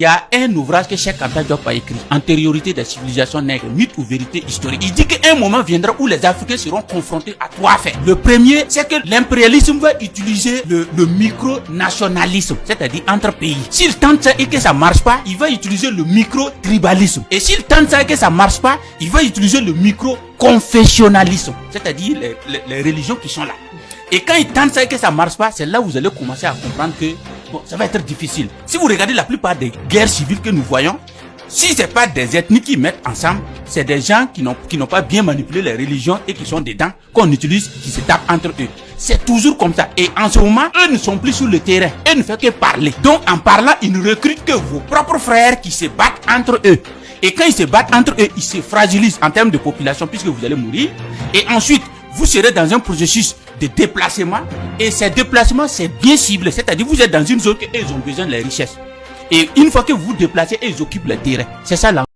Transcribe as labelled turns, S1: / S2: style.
S1: Il y a un ouvrage que Cheikh Anta Diop a écrit, Antériorité des civilisations nègres, mythes ou vérités historiques. Il dit qu'un moment viendra où les Africains seront confrontés à trois faits. Le premier, c'est que l'impérialisme va utiliser le micro-nationalisme, c'est-à-dire entre pays. S'il tente ça et que ça marche pas, il va utiliser le micro-tribalisme. Et s'il tente ça et que ça marche pas, il va utiliser le micro-confessionnalisme, c'est-à-dire les religions qui sont là. Et quand il tente ça et que ça marche pas, c'est là où vous allez commencer à comprendre que bon, ça va être difficile. Si vous regardez la plupart des guerres civiles que nous voyons, si c'est pas des ethnies qui mettent ensemble, c'est des gens qui n'ont pas bien manipulé les religions et qui sont dedans, qu'on utilise, qui se tapent entre eux. C'est toujours comme ça. Et en ce moment, eux ne sont plus sur le terrain. Eux ne font que parler. Donc, en parlant, ils ne recrutent que vos propres frères qui se battent entre eux. Et quand ils se battent entre eux, ils se fragilisent en termes de population puisque vous allez mourir. Et ensuite, vous serez dans un processus de déplacement. Et ces déplacements, c'est bien ciblé. C'est-à-dire, vous êtes dans une zone que ils ont besoin de la richesse. Et une fois que vous vous déplacez, ils occupent le terrain. C'est ça là.